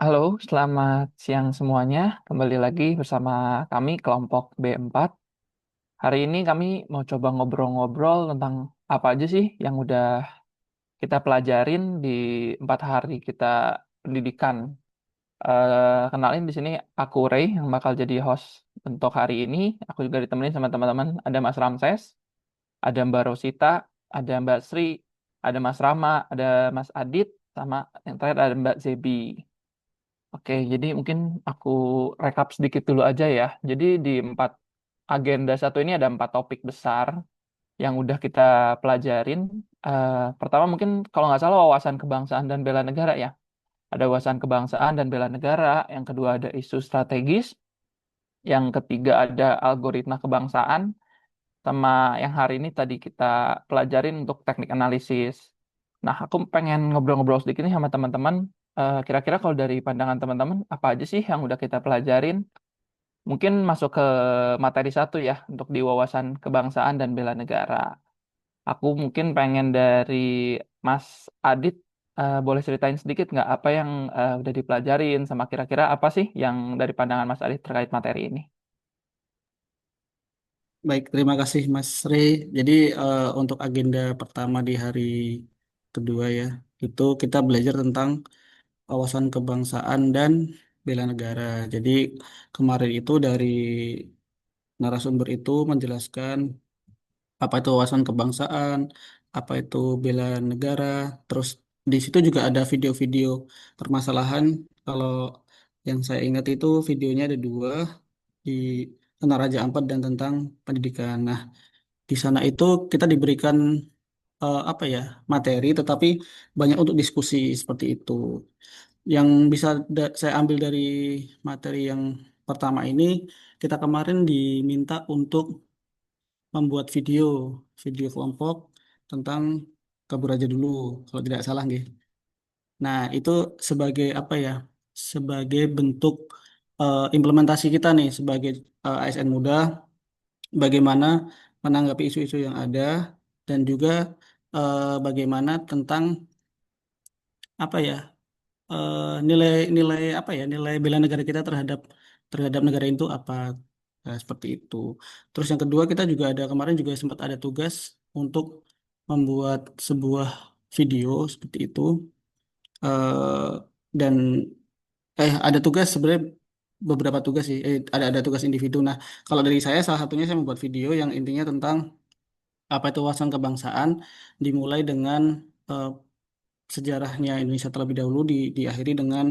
Halo, selamat siang semuanya. Kembali lagi bersama kami kelompok B4. Hari ini kami mau coba ngobrol-ngobrol tentang apa aja sih yang udah kita pelajarin di 4 hari kita pendidikan. Kenalin di sini aku Ray yang bakal jadi host untuk hari ini. Aku juga ditemenin sama teman-teman. Ada Mas Ramses, ada Mbak Rosita, ada Mbak Sri, ada Mas Rama, ada Mas Adit, sama yang terakhir ada Mbak Zebi. Oke, jadi mungkin aku rekap sedikit dulu aja ya. Jadi di 4 agenda 1 ini ada 4 topik besar yang udah kita pelajarin. Pertama mungkin kalau nggak salah wawasan kebangsaan dan bela negara ya. Ada wawasan kebangsaan dan bela negara. Yang kedua ada isu strategis. Yang ketiga ada algoritma kebangsaan. Sama yang hari ini tadi kita pelajarin untuk teknik analisis. Nah, aku pengen ngobrol-ngobrol sedikit nih sama teman-teman. Kira-kira kalau dari pandangan teman-teman, apa aja sih yang udah kita pelajarin? Mungkin masuk ke materi 1 ya, untuk di wawasan kebangsaan dan bela negara. Aku mungkin pengen dari Mas Adit, boleh ceritain sedikit nggak apa yang udah dipelajarin, sama kira-kira apa sih yang dari pandangan Mas Adit terkait materi ini? Baik, terima kasih Mas Rey. Jadi untuk agenda pertama di hari kedua ya, itu kita belajar tentang wawasan kebangsaan dan bela negara. Jadi kemarin itu dari narasumber itu menjelaskan apa itu wawasan kebangsaan, apa itu bela negara. Terus di situ juga ada video-video permasalahan. Kalau yang saya ingat itu videonya ada dua di tentang Raja Ampat dan tentang pendidikan. Nah, di sana itu kita diberikan apa ya materi, tetapi banyak untuk diskusi seperti itu. Yang bisa saya ambil dari materi yang pertama ini, kita kemarin diminta untuk membuat video kelompok tentang Kabur Aja Dulu, kalau tidak salah, nggih. Nah, itu sebagai apa ya? Sebagai bentuk implementasi kita nih sebagai ASN muda, bagaimana menanggapi isu-isu yang ada dan juga bagaimana tentang apa ya nilai-nilai apa ya nilai bela negara kita terhadap terhadap negara itu apa. Nah, seperti itu. Terus yang kedua kita juga ada kemarin juga sempat ada tugas untuk membuat sebuah video seperti itu. Dan ada tugas sebenarnya beberapa tugas sih, ada tugas individu. Nah, kalau dari saya salah satunya saya membuat video yang intinya tentang apa itu wawasan kebangsaan, dimulai dengan eh, sejarahnya Indonesia terlebih dahulu, diakhiri dengan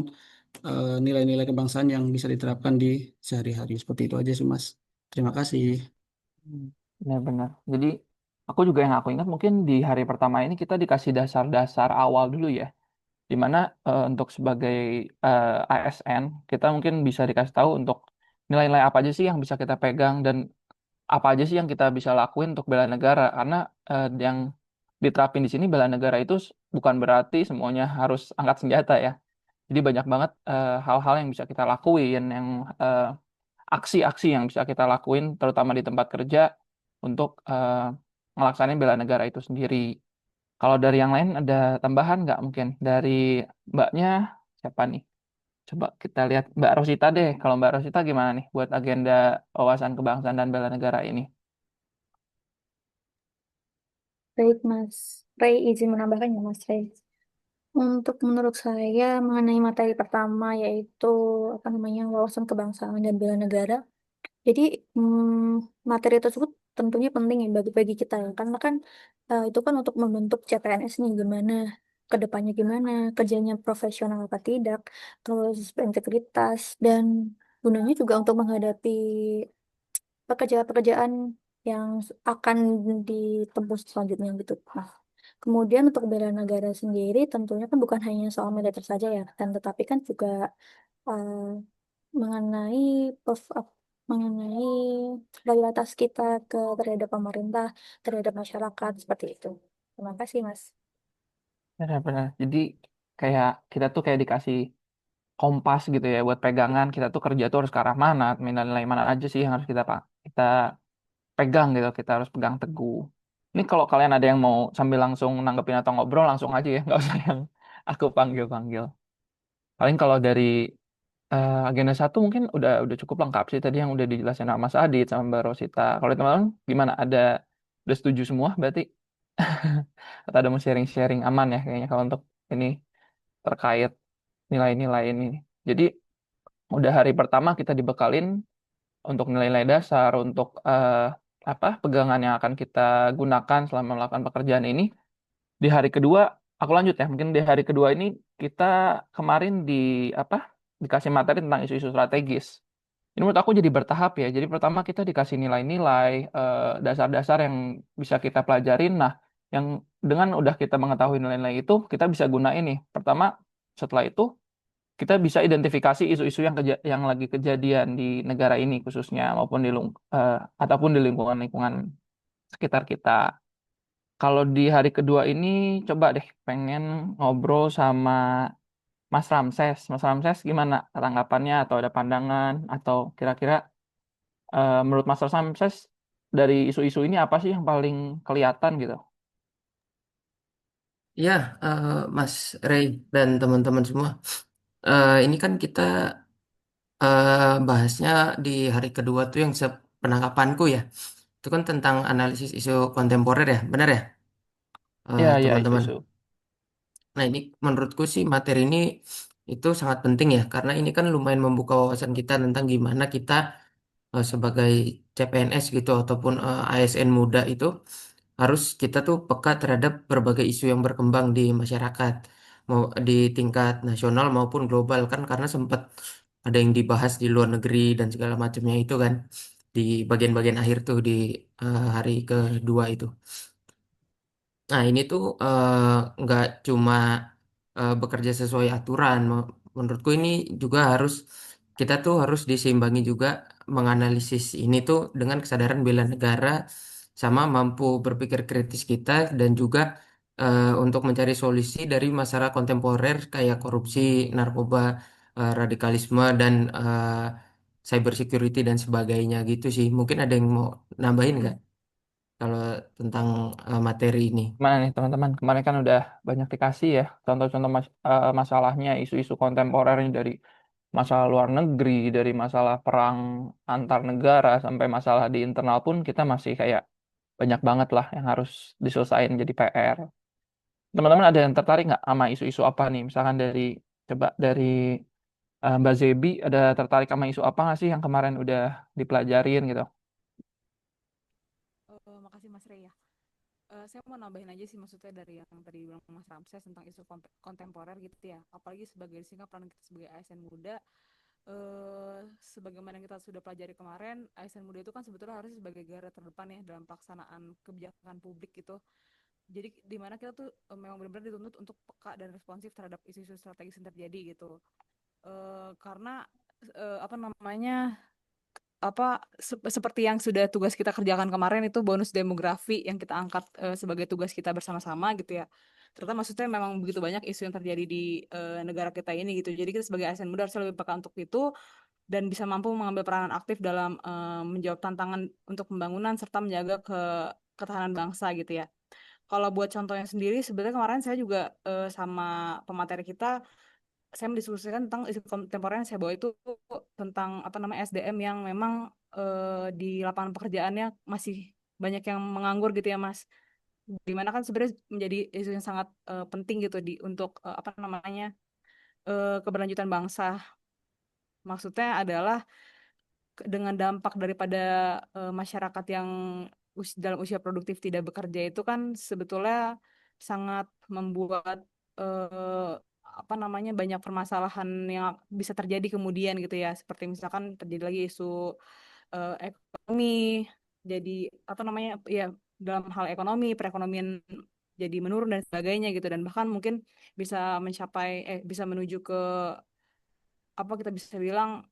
nilai-nilai kebangsaan yang bisa diterapkan di sehari-hari. Seperti itu aja sih, Mas. Terima kasih. Hmm, benar-benar. Jadi aku juga yang aku ingat mungkin di hari pertama ini kita dikasih dasar-dasar awal dulu ya. Dimana untuk sebagai ASN kita mungkin bisa dikasih tahu untuk nilai-nilai apa aja sih yang bisa kita pegang dan apa aja sih yang kita bisa lakuin untuk bela negara karena yang diterapin di sini bela negara itu bukan berarti semuanya harus angkat senjata ya. Jadi banyak banget hal-hal yang bisa kita lakuin, yang aksi-aksi yang bisa kita lakuin terutama di tempat kerja untuk ngelaksanain bela negara itu sendiri. Kalau dari yang lain ada tambahan nggak mungkin dari Mbaknya siapa nih? Coba kita lihat Mbak Rosita deh. Kalau Mbak Rosita gimana nih buat agenda wawasan kebangsaan dan bela negara ini? Baik, Mas Ray, izin menambahkan ya, Mas Ray. Untuk menurut saya mengenai materi pertama yaitu apa namanya wawasan kebangsaan dan bela negara. Jadi materi tersebut tentunya penting ya bagi kita ya, karena kan itu kan untuk membentuk CPNS nih gimana kedepannya gimana kerjanya profesional apa tidak, terus integritas dan gunanya juga untuk menghadapi pekerjaan-pekerjaan yang akan ditempuh selanjutnya gitu. Nah, kemudian untuk bela negara sendiri tentunya kan bukan hanya soal militer saja ya, dan tetapi kan juga eh, mengenai mengenai loyalitas kita terhadap pemerintah, terhadap masyarakat seperti itu. Terima kasih, Mas. Benar-benar. Jadi kayak kita tuh kayak dikasih kompas gitu ya buat pegangan kita tuh kerja tuh harus ke arah mana, nilai-nilai mana aja sih yang harus kita pegang gitu, kita harus pegang teguh. Ini kalau kalian ada yang mau sambil langsung nanggepin atau ngobrol langsung aja ya, nggak usah yang aku panggil-panggil. Paling kalau dari agenda satu mungkin udah cukup lengkap sih tadi yang udah dijelasin sama Mas Adit sama Mbak Rosita. Kalau teman-teman gimana? Udah setuju semua berarti? Atau ada mau sharing-sharing aman ya kayaknya kalau untuk ini terkait nilai-nilai ini. Jadi udah hari pertama kita dibekalin untuk nilai-nilai dasar, untuk apa pegangan yang akan kita gunakan selama melakukan pekerjaan ini. Di hari kedua, aku lanjut ya. Mungkin di hari kedua ini kita kemarin apa dikasih materi tentang isu-isu strategis. Ini menurut aku jadi bertahap ya. Jadi pertama kita dikasih nilai-nilai dasar-dasar yang bisa kita pelajarin. Nah, yang dengan udah kita mengetahui nilai-nilai itu, kita bisa gunain nih. Pertama, setelah itu kita bisa identifikasi isu-isu yang lagi kejadian di negara ini khususnya maupun ataupun di lingkungan-lingkungan sekitar kita. Kalau di hari kedua ini coba deh pengen ngobrol sama Mas Ramses. Mas Ramses gimana tanggapannya atau ada pandangan atau kira-kira menurut Mas Ramses dari isu-isu ini apa sih yang paling kelihatan gitu? Ya, Mas Ray dan teman-teman semua. Ini kan kita bahasnya di hari kedua tuh yang sepenangkapanku ya. Itu kan tentang analisis isu kontemporer ya, benar ya, Ya, ya teman-teman. isu-isu. Nah, ini menurutku sih materi ini itu sangat penting ya, karena ini kan lumayan membuka wawasan kita tentang gimana kita sebagai CPNS gitu ataupun ASN muda itu harus kita tuh peka terhadap berbagai isu yang berkembang di masyarakat, mau di tingkat nasional maupun global kan, karena sempat ada yang dibahas di luar negeri dan segala macamnya itu kan di bagian-bagian akhir tuh di hari kedua itu. Nah, ini tuh nggak cuma bekerja sesuai aturan. Menurutku ini juga kita tuh harus diseimbangi juga menganalisis ini tuh dengan kesadaran bela negara sama mampu berpikir kritis kita dan juga untuk mencari solusi dari masalah kontemporer kayak korupsi, narkoba, radikalisme dan cyber security dan sebagainya gitu sih. Mungkin ada yang mau nambahin nggak kalau tentang materi ini? Gimana nih teman-teman? Kemarin kan udah banyak dikasih ya contoh-contoh masalahnya isu-isu kontemporer ini dari masalah luar negeri, dari masalah perang antar negara sampai masalah di internal pun kita masih kayak banyak banget lah yang harus diselesaikan jadi PR. Teman-teman ada yang tertarik nggak sama isu-isu apa nih? Misalkan coba dari Mbak Zebi ada tertarik sama isu apa nggak sih yang kemarin udah dipelajarin gitu? Makasih Mas Rey ya. Saya mau nambahin aja sih maksudnya dari yang tadi bilang Mas Ramses tentang isu kontemporer gitu ya. Apalagi sebagai singkat peran kita sebagai ASN muda, sebagaimana kita sudah pelajari kemarin, ASN muda itu kan sebetulnya harus sebagai garda terdepan ya dalam pelaksanaan kebijakan publik gitu. Jadi di mana kita tuh memang benar-benar dituntut untuk peka dan responsif terhadap isu-isu strategis yang terjadi gitu. Karena apa namanya seperti yang sudah tugas kita kerjakan kemarin itu bonus demografi yang kita angkat sebagai tugas kita bersama-sama gitu ya. Ternyata maksudnya memang begitu banyak isu yang terjadi di negara kita ini gitu. Jadi kita sebagai ASN muda harus lebih peka untuk itu dan bisa mampu mengambil peranan aktif dalam menjawab tantangan untuk pembangunan serta menjaga ketahanan bangsa gitu ya. Kalau buat contohnya sendiri, sebenarnya kemarin saya juga sama pemateri kita saya mendiskusikan tentang isu kontemporer yang saya bawa itu tentang apa namanya SDM yang memang di lapangan pekerjaannya masih banyak yang menganggur gitu ya Mas. Dimana kan sebenarnya menjadi isu yang sangat penting gitu untuk apa namanya keberlanjutan bangsa. Maksudnya adalah dengan dampak daripada masyarakat yang dalam usia produktif tidak bekerja itu kan sebetulnya sangat membuat apa namanya banyak permasalahan yang bisa terjadi kemudian gitu ya seperti misalkan terjadi lagi isu ekonomi jadi apa namanya ya dalam hal ekonomi perekonomian jadi menurun dan sebagainya gitu dan bahkan mungkin bisa bisa menuju ke apa kita bisa bilang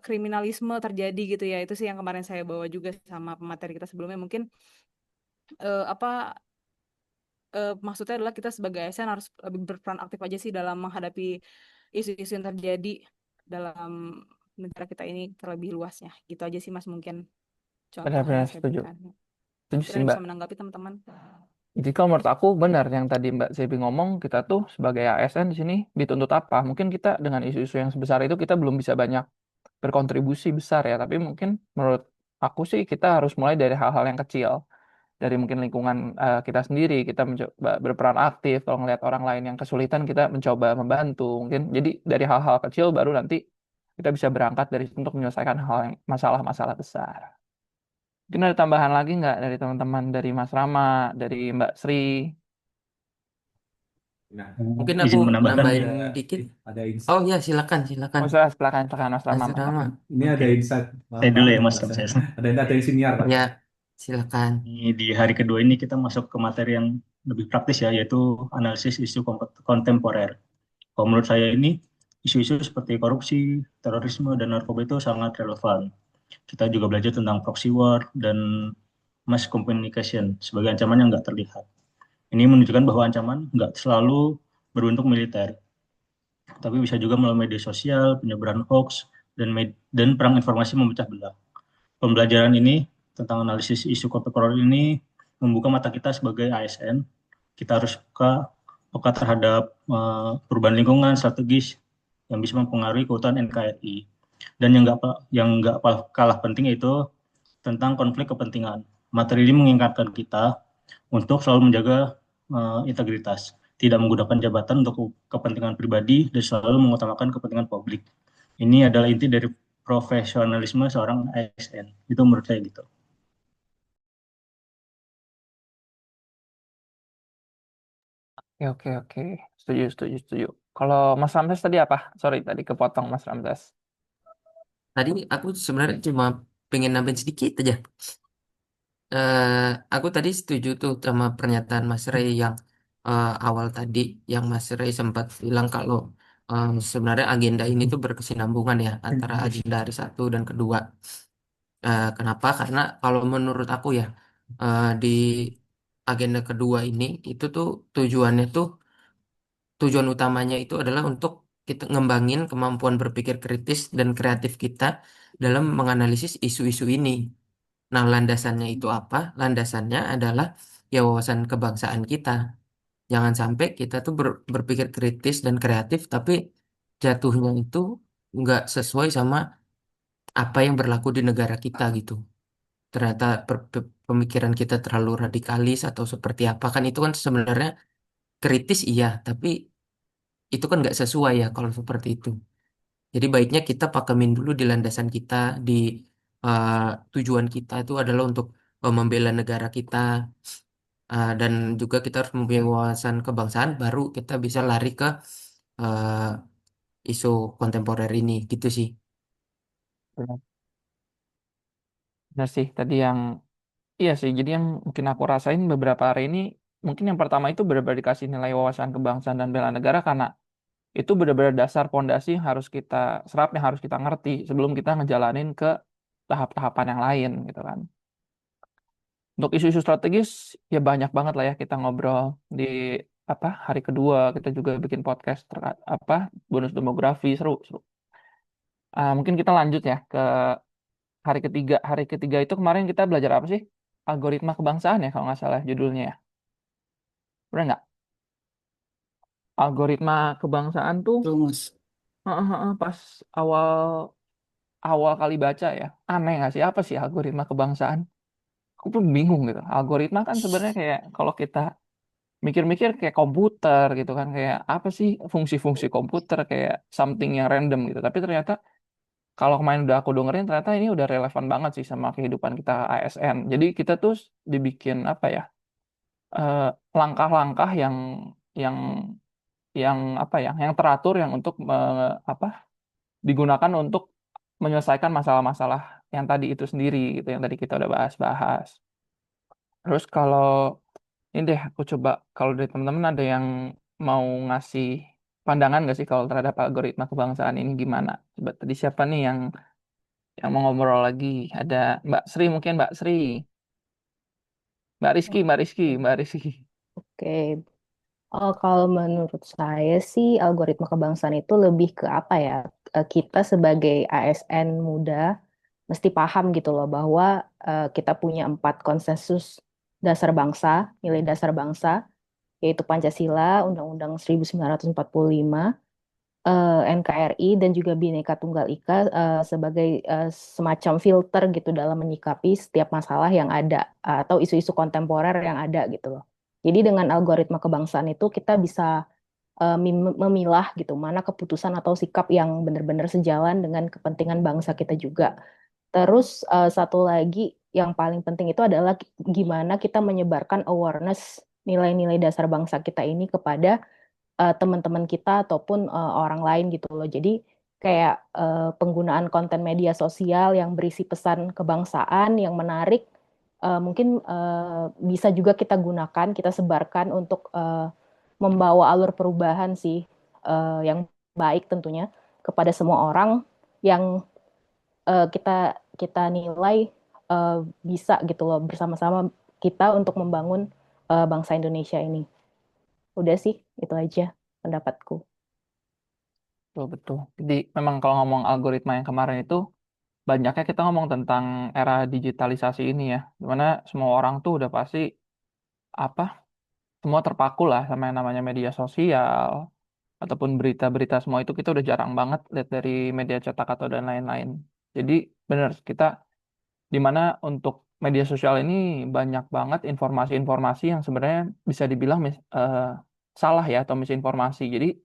kriminalisme terjadi gitu ya itu sih yang kemarin saya bawa juga sama pemateri kita sebelumnya mungkin apa maksudnya adalah kita sebagai ASN harus lebih berperan aktif aja sih dalam menghadapi isu-isu yang terjadi dalam negara kita ini terlebih luasnya gitu aja sih Mas mungkin contoh yang Benar-benar saya setuju. berikan Setuju mungkin sih ada Mbak. bisa menanggapi teman-teman. Jadi kalau menurut aku benar yang tadi Mbak Zebi ngomong, kita tuh sebagai ASN di sini dituntut apa? Mungkin kita dengan isu-isu yang sebesar itu kita belum bisa banyak berkontribusi besar ya, tapi mungkin menurut aku sih kita harus mulai dari hal-hal yang kecil. Dari mungkin lingkungan kita sendiri, kita mencoba berperan aktif. Kalau ngelihat orang lain yang kesulitan, kita mencoba membantu. Mungkin jadi dari hal-hal kecil baru nanti kita bisa berangkat dari situ untuk menyelesaikan hal yang masalah-masalah besar. Mungkin ada tambahan lagi nggak dari teman-teman, dari Mas Rama, dari Mbak Sri? Mungkin aku Izin menambahkan, nambahin dikit. Oh ya, silakan, silakan. Oh, silakan, silakan Mas Rama. Mas Rama. Ini ada Oke. insight. Saya dulu ya Mas Ramses. Ada siniar, Pak. Ya, silakan. Ini di hari kedua ini kita masuk ke materi yang lebih praktis ya, yaitu analisis isu kontemporer. Kalau menurut saya ini, isu-isu seperti korupsi, terorisme, dan narkoba itu sangat relevan. Kita juga belajar tentang proxy war dan mass communication sebagai ancaman yang nggak terlihat. Ini menunjukkan bahwa ancaman nggak selalu berbentuk militer, tapi bisa juga melalui media sosial, penyebaran hoax, dan perang informasi memecah belah. Pembelajaran ini tentang analisis isu kontemporer ini membuka mata kita sebagai ASN. Kita harus peka terhadap perubahan lingkungan strategis yang bisa mempengaruhi keutuhan NKRI. Dan yang nggak kalah penting yaitu tentang konflik kepentingan. Materi ini mengingatkan kita untuk selalu menjaga integritas, tidak menggunakan jabatan untuk kepentingan pribadi dan selalu mengutamakan kepentingan publik. Ini adalah inti dari profesionalisme seorang ASN. Itu menurut saya gitu. Oke, oke, oke. Setuju, setuju, setuju. Kalau Mas Ramses tadi apa? Sorry, tadi kepotong Mas Ramses. Tadi aku sebenarnya cuma pengen nambahin sedikit aja. Aku tadi setuju tuh sama pernyataan Mas Ray yang awal tadi, yang Mas Ray sempat bilang kalau sebenarnya agenda ini tuh berkesinambungan ya antara agenda hari satu dan kedua. Kenapa? Karena kalau menurut aku ya di agenda kedua ini itu tuh tujuan utamanya itu adalah untuk kita ngembangin kemampuan berpikir kritis dan kreatif kita dalam menganalisis isu-isu ini. Nah, landasannya itu apa? Landasannya adalah ya wawasan kebangsaan kita. Jangan sampai kita tuh berpikir kritis dan kreatif, tapi jatuhnya itu nggak sesuai sama apa yang berlaku di negara kita gitu. Ternyata pemikiran kita terlalu radikalis atau seperti apa kan itu kan sebenarnya kritis iya, tapi itu kan nggak sesuai ya kalau seperti itu. Jadi baiknya kita pakemin dulu di landasan kita, di eh, tujuan kita itu adalah untuk membela negara kita, dan juga kita harus mempunyai wawasan kebangsaan, baru kita bisa lari ke eh, isu kontemporer ini, gitu sih. Benar, benar sih, tadi yang iya sih. Jadi yang mungkin aku rasain beberapa hari ini, mungkin yang pertama itu benar-benar dikasih nilai wawasan kebangsaan dan bela negara karena itu benar-benar dasar pondasi yang harus kita serap, yang harus kita ngerti sebelum kita ngejalanin ke tahap-tahapan yang lain gitu kan. Untuk isu-isu strategis ya banyak banget lah ya kita ngobrol di apa hari kedua kita juga bikin podcast terkait apa bonus demografi seru seru. Mungkin kita lanjut ya ke hari ketiga. Hari ketiga itu kemarin kita belajar apa sih? Algoritma kebangsaan ya kalau nggak salah judulnya ya. Benar nggak? Algoritma kebangsaan tuh Betul, Mas. pas awal awal kali baca ya aneh nggak sih apa sih algoritma kebangsaan? Aku pun bingung gitu. Algoritma kan sebenarnya kayak kalau kita mikir-mikir kayak komputer gitu kan kayak apa sih fungsi-fungsi komputer kayak something yang random gitu. Tapi ternyata kalau kemarin udah aku dengerin ternyata ini udah relevan banget sih sama kehidupan kita ASN. Jadi kita tuh dibikin apa ya eh, langkah-langkah yang yang apa ya yang teratur yang untuk apa digunakan untuk menyelesaikan masalah-masalah yang tadi itu sendiri gitu yang tadi kita udah bahas-bahas. Terus kalau ini deh aku coba kalau dari teman-teman ada yang mau ngasih pandangan nggak sih kalau terhadap algoritma kebangsaan ini gimana? Coba tadi siapa nih yang mau ngobrol lagi? Ada Mbak Sri mungkin Mbak Sri, Mbak Rizky, Mbak Rizky, Mbak Rizky. Oke, kalau menurut saya sih algoritma kebangsaan itu lebih ke apa ya? Kita sebagai ASN muda mesti paham gitu loh bahwa kita punya 4 konsensus dasar bangsa, nilai dasar bangsa, yaitu Pancasila, Undang-Undang 1945, NKRI, dan juga Bhinneka Tunggal Ika sebagai semacam filter gitu dalam menyikapi setiap masalah yang ada atau isu-isu kontemporer yang ada gitu loh. Jadi dengan algoritma kebangsaan itu kita bisa memilah gitu mana keputusan atau sikap yang benar-benar sejalan dengan kepentingan bangsa kita juga. Terus satu lagi yang paling penting itu adalah gimana kita menyebarkan awareness nilai-nilai dasar bangsa kita ini kepada teman-teman kita ataupun orang lain gitu loh. Jadi kayak penggunaan konten media sosial yang berisi pesan kebangsaan yang menarik mungkin bisa juga kita gunakan, kita sebarkan untuk membawa alur perubahan sih yang baik tentunya kepada semua orang yang kita kita nilai bisa gitu loh bersama-sama kita untuk membangun bangsa Indonesia ini. Udah sih, itu aja pendapatku. Betul, betul. Jadi memang kalau ngomong algoritma yang kemarin itu banyaknya kita ngomong tentang era digitalisasi ini ya, dimana semua orang tuh udah pasti apa, semua terpaku lah sama yang namanya media sosial ataupun berita-berita, semua itu kita udah jarang banget lihat dari media cetak atau dan lain-lain. Jadi benar kita dimana untuk media sosial ini banyak banget informasi-informasi yang sebenarnya bisa dibilang salah ya atau misinformasi. Jadi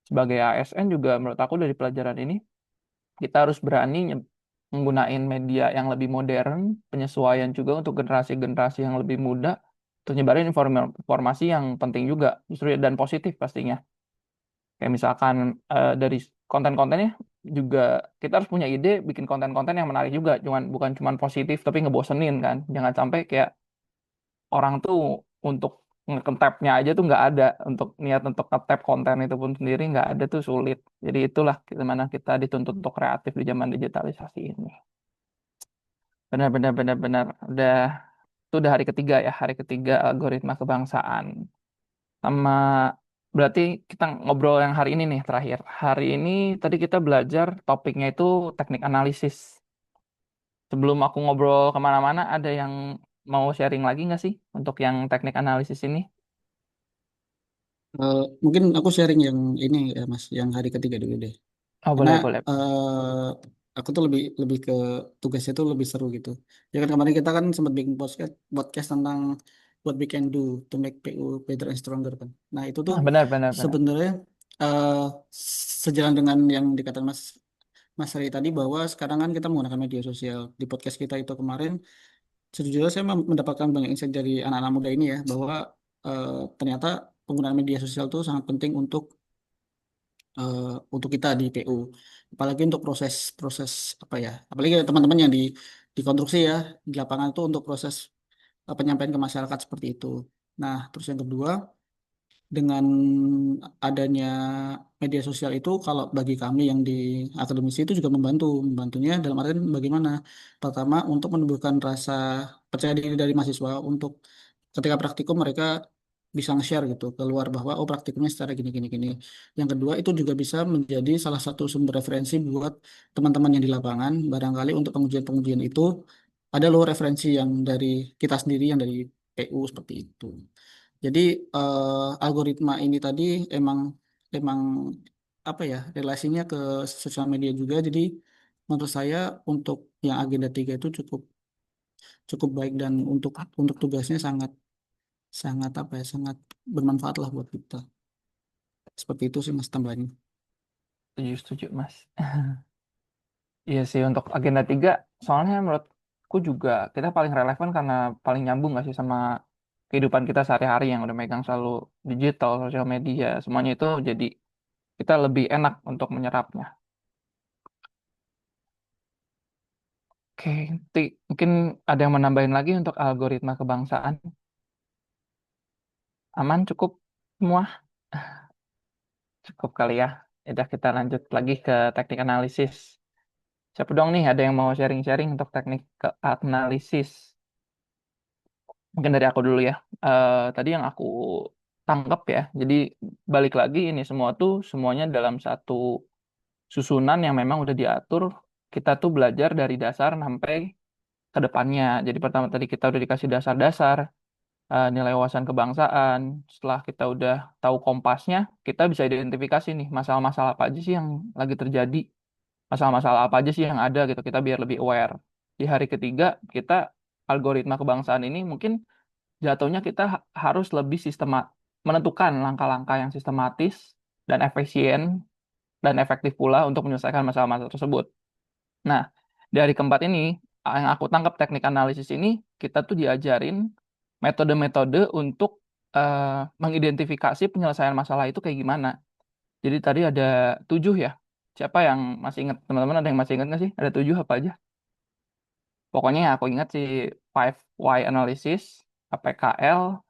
sebagai ASN juga menurut aku dari pelajaran ini kita harus berani menggunakan media yang lebih modern, penyesuaian juga untuk generasi-generasi yang lebih muda, untuk nyebarin informasi yang penting juga, justru dan positif pastinya. Kayak misalkan dari konten-kontennya juga kita harus punya ide bikin konten-konten yang menarik juga, bukan cuman positif tapi ngebosenin kan. Jangan sampai kayak orang tuh untuk nge-tap-nya aja tuh nggak ada, untuk niat untuk nge-tap konten itu pun sendiri nggak ada tuh sulit. Jadi itulah gimana kita dituntut untuk kreatif di zaman digitalisasi ini. Benar, benar, benar, benar. Itu udah hari ketiga ya, hari ketiga algoritma kebangsaan. Sama berarti kita ngobrol yang hari ini nih terakhir. Hari ini tadi kita belajar topiknya itu teknik analisis. Sebelum aku ngobrol kemana-mana, ada yang mau sharing lagi nggak sih untuk yang teknik analisis ini? Mungkin aku sharing yang ini ya Mas, yang hari ketiga dulu deh. Oh, Karena boleh, boleh. aku tuh lebih lebih ke tugasnya tuh lebih seru gitu. Ya kan kemarin kita kan sempat bikin podcast podcast tentang what we can do to make PU better and stronger kan. Nah itu tuh Ah, benar, benar, benar. sebenarnya eh, sejalan dengan yang dikatakan Mas Mas Ray tadi bahwa sekarang kan kita menggunakan media sosial. Di podcast kita itu kemarin, sejujurnya saya mendapatkan banyak insight dari anak-anak muda ini ya bahwa eh, ternyata penggunaan media sosial itu sangat penting eh, untuk kita di PU. Apalagi untuk proses-proses apa ya, apalagi teman-teman yang di konstruksi ya di lapangan itu untuk proses penyampaian ke masyarakat seperti itu. Nah, terus yang kedua, dengan adanya media sosial itu, kalau bagi kami yang di akademisi itu juga membantunya dalam artian bagaimana? Pertama, untuk menumbuhkan rasa percaya diri dari mahasiswa untuk ketika praktikum mereka bisa nge-share gitu keluar bahwa oh praktikumnya secara gini gini gini. Yang kedua itu juga bisa menjadi salah satu sumber referensi buat teman-teman yang di lapangan. Barangkali untuk pengujian-pengujian itu ada loh referensi yang dari kita sendiri yang dari PU seperti itu. Jadi algoritma ini tadi emang emang apa ya relasinya ke sosial media juga. Jadi menurut saya untuk yang agenda 3 itu cukup cukup baik dan untuk tugasnya sangat sangat apa ya sangat bermanfaat lah buat kita. Seperti itu sih Mas tambahannya. Setuju, setuju, Mas. Iya sih, untuk agenda 3, soalnya menurutku juga kita paling relevan karena paling nyambung nggak sih sama kehidupan kita sehari-hari yang udah megang selalu digital, sosial media, semuanya itu jadi kita lebih enak untuk menyerapnya. Oke, mungkin ada yang menambahin lagi untuk algoritma kebangsaan. Aman, cukup semua? Cukup kali ya. Udah kita lanjut lagi ke teknik analisis. Siapa dong nih, ada yang mau sharing-sharing untuk teknik ke analisis? Mungkin dari aku dulu ya. Tadi yang aku tangkap ya. Jadi balik lagi ini semua tuh semuanya dalam satu susunan yang memang udah diatur. Kita tuh belajar dari dasar sampai ke depannya. Jadi pertama tadi kita udah dikasih dasar-dasar. nilai wawasan kebangsaan. Setelah kita udah tahu kompasnya, kita bisa identifikasi nih masalah-masalah apa aja sih yang lagi terjadi, masalah-masalah apa aja sih yang ada gitu. Kita biar lebih aware. Di hari ketiga, kita algoritma kebangsaan ini mungkin jatuhnya kita harus lebih menentukan langkah-langkah yang sistematis dan efisien dan efektif pula untuk menyelesaikan masalah-masalah tersebut. Nah, dari keempat ini, yang aku tangkap teknik analisis ini, kita tuh diajarin metode-metode untuk mengidentifikasi penyelesaian masalah itu kayak gimana. Jadi tadi ada 7 ya. Siapa yang masih ingat? Teman-teman ada yang masih ingat nggak sih? Ada 7 apa aja? Pokoknya yang aku ingat sih 5 why analysis, APKL,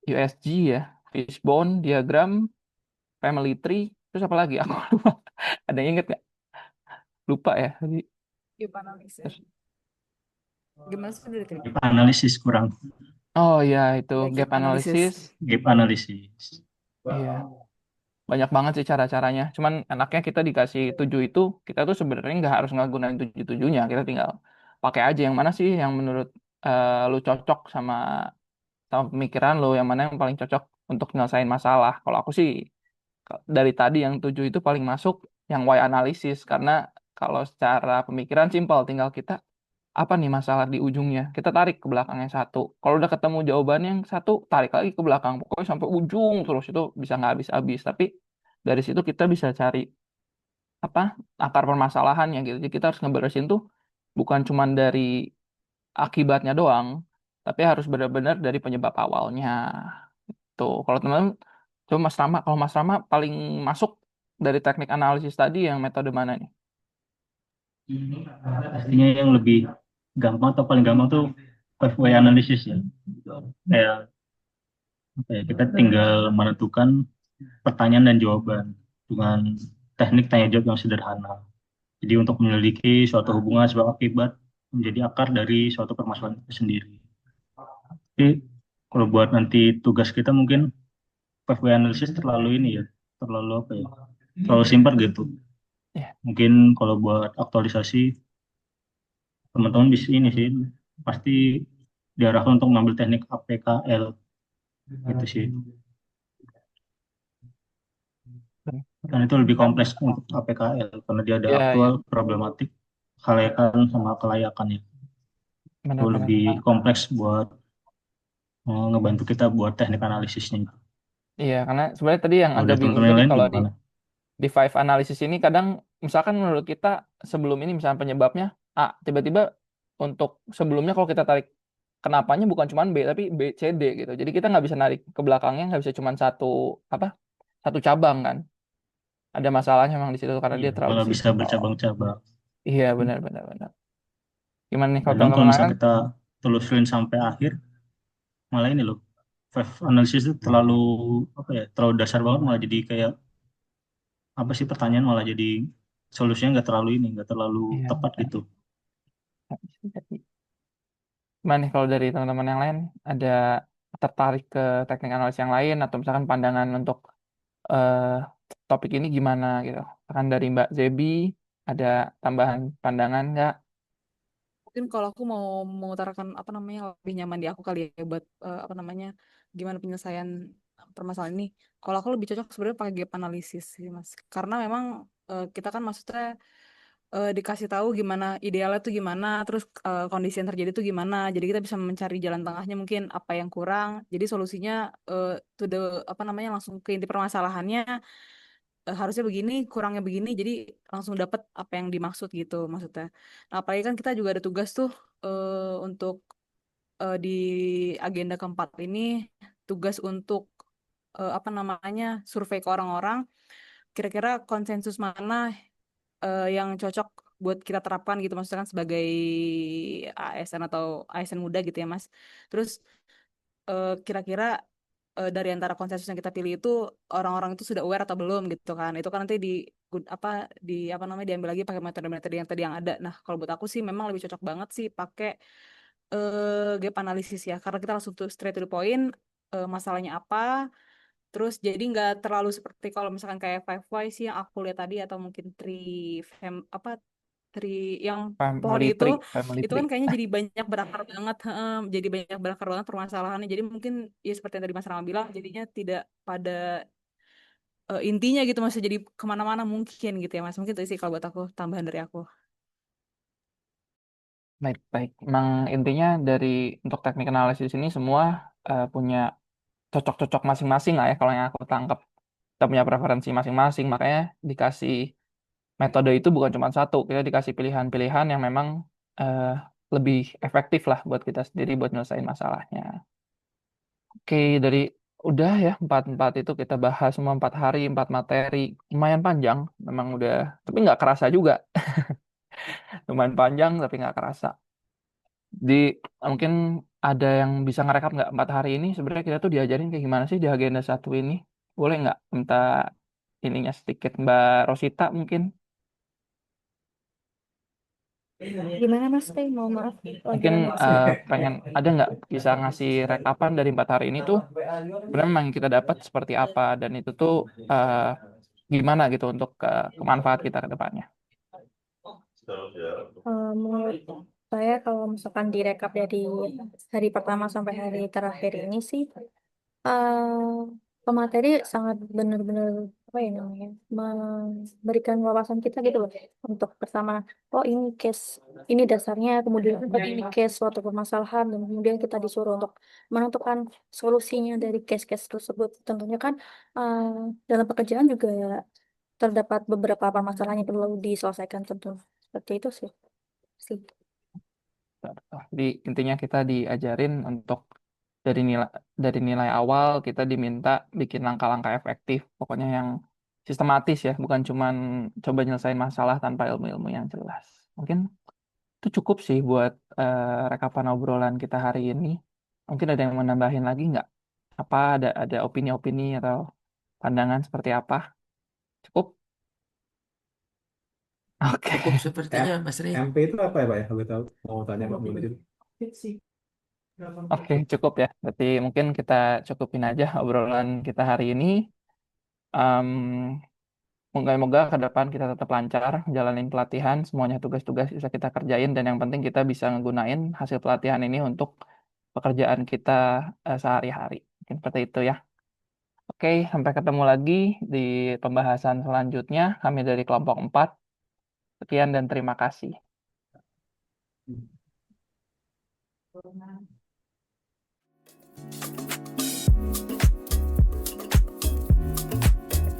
USG ya, fishbone, diagram, family tree, terus apa lagi? Aku lupa. Ada yang inget nggak? Lupa ya. Gap analysis. Gimana sih dari tadi? Gap analisis kurang. Oh ya, itu Ya, gap gap analysis. analysis. Gap analisis. Iya, banyak banget sih cara-caranya. Cuman enaknya kita dikasih 7 itu, kita tuh sebenarnya nggak harus ngegunain 7-7-nya. Kita tinggal pakai aja yang mana sih yang menurut lu cocok sama pemikiran lu, yang mana yang paling cocok untuk nyelesain masalah. Kalau aku sih dari tadi yang 7 itu paling masuk yang why analysis, karena kalau secara pemikiran simpel, tinggal kita apa nih masalah di ujungnya, kita tarik ke belakang yang satu. Kalau udah ketemu jawabannya yang satu, tarik lagi ke belakang, pokoknya sampai ujung terus. Itu bisa nggak habis-habis, tapi dari situ kita bisa cari apa akar permasalahannya gitu. Jadi kita harus ngeberesin tuh bukan cuman dari akibatnya doang, tapi harus benar-benar dari penyebab awalnya. Tuh, kalau teman-teman coba Mas Rama, kalau Mas Rama paling masuk dari teknik analisis tadi yang metode mana nih? Pastinya yang lebih gampang atau paling gampang tuh 5 way analysis ya. Kayak apa ya, kita tinggal menentukan pertanyaan dan jawaban dengan teknik tanya jawab yang sederhana. Jadi untuk menyelidiki suatu hubungan sebab akibat menjadi akar dari suatu permasalahan itu sendiri. Tapi kalau buat nanti tugas kita mungkin 5 way analysis terlalu ini ya, terlalu apa ya, terlalu simpel gitu. Ya, Mungkin kalau buat aktualisasi teman-teman bisa ini sih, pasti diarahkan untuk mengambil teknik APKL gitu sih. Dan itu lebih kompleks untuk APKL karena dia ada ya, aktual, ya, problematik, kelayakan sama kelayakannya. Itu benar-benar. lebih kompleks buat ngebantu kita buat teknik analisisnya. Iya, karena sebenarnya tadi yang Kalau agak dari bingung teman-teman yang tadi lain kalau gimana? di five analysis ini kadang misalkan menurut kita sebelum ini misalnya penyebabnya A, tiba-tiba untuk sebelumnya kalau kita tarik kenapanya bukan cuma B tapi B, C, D gitu. Jadi kita nggak bisa narik ke belakangnya, nggak bisa cuma apa satu cabang kan. Ada masalahnya memang di situ karena Iya, dia terlalu malah bisa simpel. bercabang-cabang. Iya, benar-benar benar. Gimana nih kalau Kadang kalau teman-teman lain? misalnya kita telusurin sampai akhir, malah ini loh, five analysis itu terlalu apa ya, terlalu dasar banget, malah jadi kayak apa sih pertanyaan, malah jadi solusinya nggak terlalu Iya, tepat benar. gitu. Gimana nih kalau dari teman-teman yang lain ada tertarik ke teknik analisis yang lain atau misalkan pandangan untuk eh, topik ini gimana gitu? Akan dari Mbak Zebi ada tambahan pandangan nggak? Mungkin kalau aku mau mengutarakan apa namanya lebih nyaman di aku kali ya buat apa namanya gimana penyelesaian permasalahan ini. Kalau aku lebih cocok sebenarnya pakai gap analisis sih Mas. Karena memang kita kan maksudnya dikasih tahu gimana idealnya tuh gimana, terus kondisi yang terjadi tuh gimana. Jadi kita bisa mencari jalan tengahnya mungkin apa yang kurang. Jadi solusinya to the apa namanya langsung ke inti permasalahannya harusnya begini, kurangnya begini, jadi langsung dapat apa yang dimaksud gitu maksudnya. Nah, apalagi kan kita juga ada tugas tuh untuk di agenda keempat ini, tugas untuk apa namanya survei ke orang-orang, kira-kira konsensus mana yang cocok buat kita terapkan gitu, maksudnya kan sebagai ASN atau ASN muda gitu ya Mas. Terus kira-kira dari antara konsensus yang kita pilih itu orang-orang itu sudah aware atau belum gitu kan. Itu kan nanti apa namanya diambil lagi pakai metode-metode yang tadi yang ada. Nah, kalau buat aku sih memang lebih cocok banget sih pakai gap analisis ya, karena kita langsung tuh straight to the point, masalahnya apa. Terus jadi nggak terlalu seperti kalau misalkan kayak Five Why sih yang aku lihat tadi atau mungkin Three Fem apa yang pohon Family itu tree, family itu kan tree. kayaknya jadi banyak berakar banget, jadi banyak berakar banget permasalahannya. Jadi mungkin ya seperti yang tadi Mas Rama bilang, jadinya tidak pada intinya gitu, maksudnya jadi kemana-mana mungkin gitu ya Mas. Mungkin itu sih kalau buat aku, tambahan dari aku. Baik, baik. Emang intinya dari untuk teknik analisis ini semua punya cocok-cocok masing-masing lah ya kalau yang aku tangkap. Kita punya preferensi masing-masing, makanya dikasih metode itu bukan cuma satu, kita dikasih pilihan-pilihan yang memang eh, lebih efektif lah buat kita sendiri buat nyelesain masalahnya. Oke, dari udah ya empat itu kita bahas semua 4 hari, 4 materi, lumayan panjang, memang udah, tapi nggak kerasa juga, lumayan panjang tapi nggak kerasa. Di mungkin ada yang bisa ngerekap nggak 4 hari ini sebenarnya kita tuh diajarin kayak gimana sih di agenda satu ini? Boleh nggak minta ininya sedikit Mbak Rosita mungkin? Gimana Mas Rey? Mau maaf, lagi Mungkin rame di sini. pengen ada nggak bisa ngasih rekapan dari 4 hari ini tuh sebenarnya memang kita dapat seperti apa dan itu tuh gimana gitu untuk kemanfaat kita ke depannya. Menurut saya kalau misalkan direkap dari hari pertama sampai hari terakhir ini sih, eh pemateri sangat benar-benar apa ya namanya, memberikan wawasan kita gitu loh, untuk bersama, oh ini case, ini dasarnya, kemudian ini case suatu permasalahan, dan kemudian kita disuruh untuk menentukan solusinya dari case-case tersebut. Tentunya kan eh, dalam pekerjaan juga terdapat beberapa permasalahan yang perlu diselesaikan, tentu seperti itu sih. Di intinya kita diajarin untuk nilai dari nilai awal kita diminta bikin langkah-langkah efektif, pokoknya yang sistematis ya, bukan cuman coba nyelesain masalah tanpa ilmu-ilmu yang jelas. Mungkin itu cukup sih buat rekapan obrolan kita hari ini. Mungkin ada yang mau nambahin lagi nggak? Apa ada opini-opini atau pandangan seperti apa? Cukup? Oke. Cukup sepertinya Mas Rey. MP itu apa ya Pak ya? Aku tahu mau tanya Pak Budi. Oke, cukup ya. Berarti mungkin kita cukupin aja obrolan kita hari ini. Em, Moga-moga ke depan kita tetap lancar jalanin pelatihan, semuanya tugas-tugas bisa kita kerjain, dan yang penting kita bisa ngegunain hasil pelatihan ini untuk pekerjaan kita sehari-hari. Mungkin seperti itu ya. Oke, sampai ketemu lagi di pembahasan selanjutnya. Kami dari kelompok 4. Sekian dan terima kasih.